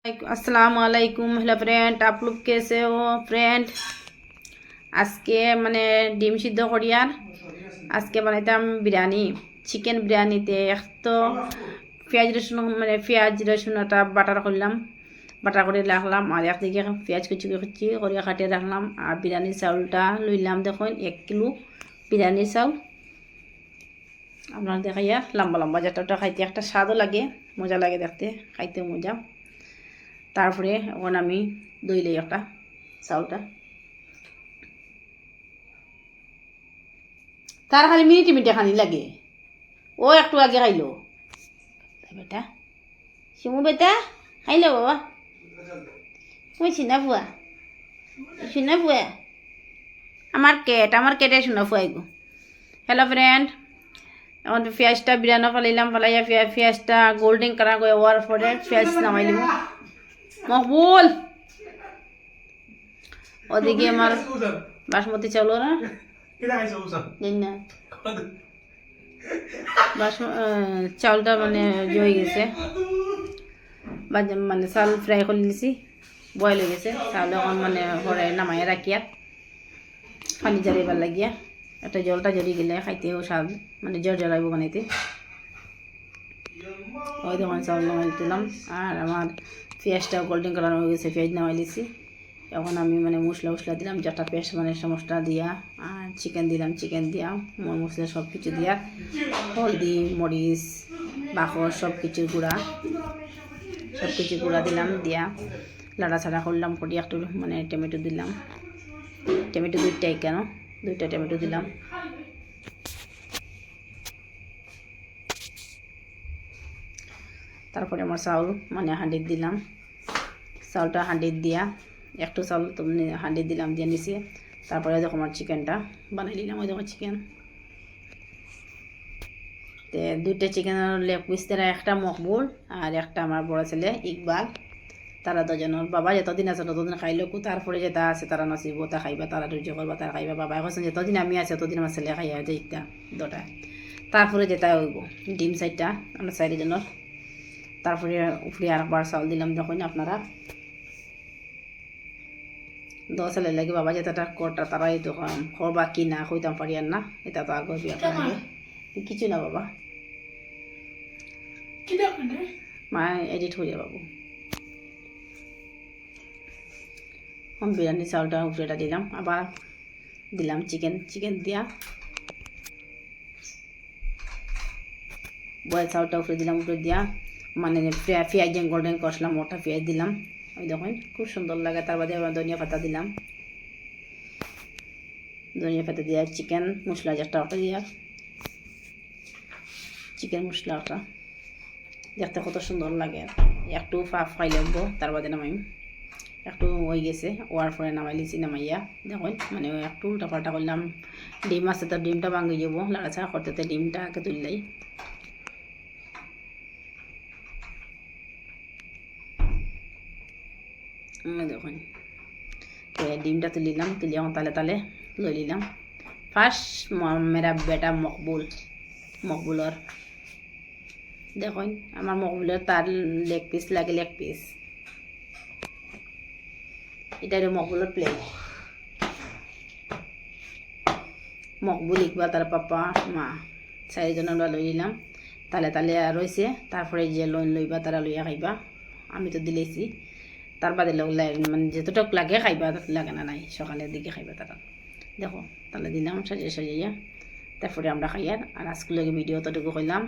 अस्सलाम वालेकुम। Hello friend, आप लोग कैसे हो फ्रेंड? আজকে মানে ডিম সিদ্ধ করি আর আজকে বানাইতাম বিরিয়ানি, চিকেন বিরিয়ানিতে তো পেঁয়াজ রসুনটা বাটার করলাম, বাটার করে রাখলাম আর একদিকে পেঁয়াজ কুচি কুচি করে কাটিয়ে রাখলাম। আর বিরিয়ানির চাউলটা লইলাম, দেখুন 1 কিলো বিরিয়ানির চাউল। আপনারা দেখাইয়া লম্বা লম্বা, যেটা খাইতে একটা স্বাদও লাগে, মজা লাগে দেখতে, খাইতে মজা। তারপরে এখন আমি দইলে একটা চাউলটা, তার খালি মিনিটে মিনিটে খানি লাগে। ও একটু আগে খাইলো বেটা, শিমু বেটা খাইলো বাবা। তুমি চিনা ফুয়া, শুনা ফুয়া, আমার কেটে শুনা ফুয়াই গো। হ্যালো ফ্রেন্ড, এখন পেঁয়াজটা বিরিয়ানি ফালাইলাম, ফালাইয়া পেঁয়াজটা গোল্ডেন কালার করে হওয়ার পরে পেঁয়াজ নামাই দিব। মকবুল, ওদিকে আমার বাসমতি চাউল না চাউলটা মানে হয়ে গেছে, মানে চাউল ফ্রাই করে নিছি, বয়েল হয়ে গেছে চাউল। এখন মানে ঘরে নামাই রাখিয়া পানি জ্বালিবার লাগিয়া একটা জলটা জ্বলি গেলে খাইতেও স্বাদ, মানে জ্বলাইব বানাইতে। ওই তখন চাউল নামাই দিলাম আর আমার পেঁয়াজটা গোল্ডেন কালার হয়ে গেছে, পেঁয়াজ নামাই দিছি। এখন আমি মানে মশলা দিলাম, যেটা পেস্ট মানে সমস্ত দিয়া, আর চিকেন দিলাম, চিকেন দিয়া মশলা সব কিছু দিয়া, হলদি মরিচ বাকর সব কিছু গুঁড়া দিলাম, দিয়া লাড়াছাড়া করলাম। করি একটু মানে টমেটো দিলাম, টমেটো দুইটা টমেটো দিলাম। তারপরে আমার চাউল মানে হাঁডির দিলাম, চাউলটা হাঁডির দিয়া একটু চাউল হাঁডির দিলাম, দিয়ে নিছি। তারপরে দেখো আমার চিকেনটা বানাই নিলাম। ওই দেখো চিকেন, দুইটা চিকেনের লেগ পিস, তারা একটা মকবুল আর একটা আমার বড় ছেলে ইকবাল। তারা দুজনের বাবা যতদিন আছে ততদিন খাইলো, তারপরে যেটা আছে তারা নসিব তা খাইবা, তারা ধৈর্য করবা, তারা খাইবা। বাবা এখন যতদিন আমি আছি ততদিন আমার ছেলে খাইয়া যেটা দুটা। তারপরে যেটা হইব ডিম 4টা আমরা 4 জনের। তারপরে উপরে আরেকবার চাউল দিলাম, দেখুন আপনারা। 10 ছেলে লাগে বাবা যেটা কটা তারা এই দোকান করবা কি না কইতাম পারি আর না, এটা তো আগে বিয়া কিছু না বাবা, মা এডিট হয়ে বাবু। বিরিয়ানি চাউলটা উপরেটা দিলাম, আবার দিলাম চিকেন দিয়া বয়েল চাউলটা উপরে দিলাম, উপরে দিয়া মানে পেঁয়াজ গোল্ডেন কষলাম, ওটা পেঁয়াজ দিলাম। ওই দেখুন খুব সুন্দর লাগে। তার বাদে ধনিয়া পাতা দিলাম, ধনিয়া পাতা দিয়া চিকেন মশলা যেটা ওটা দিয়া, চিকেন মশলা ওটা দেখতে কত সুন্দর লাগে। একটু ফ্রাই লাগবো, তার বাদে নামাই একটু হয়ে গেছে, ওয়ার পরে নামাই লিছি। নামাইয়া দেখুন মানে একটু উল্টা পাল্টা করলাম। ডিম আছে তো ডিমটা ভাঙিয়ে যাবো, লাড়াছাড়া করতে ডিমটা আগে তুললেই। দেখুন ডিমটা তুলিলাম, তুলি এখন তালে লই নিলাম। ফার্স্ট মেরা বেটা মকবুলর দেখুন, আমার মকবুলের তার লেগ পিস লাগে, লেগ পিস এটা মকবুলের প্লেট। মকবুল ইকবাল তার পাপা মা 4 জনের লই নিলাম। তালে রয়েছে। তারপরে যে লইবা তারা লইয়া খাইবা, আমি তো দিলেছি। তার বাদে মানে যতটুক লাগে খাইবা, লাগে না নাই সকালের দিকে খাইবা তারা। দেখো তাহলে দিলাম সাজিয়ে তারপরে আমরা খাইয়ার। আর আজকে ভিডিও ততটুকু কইলাম।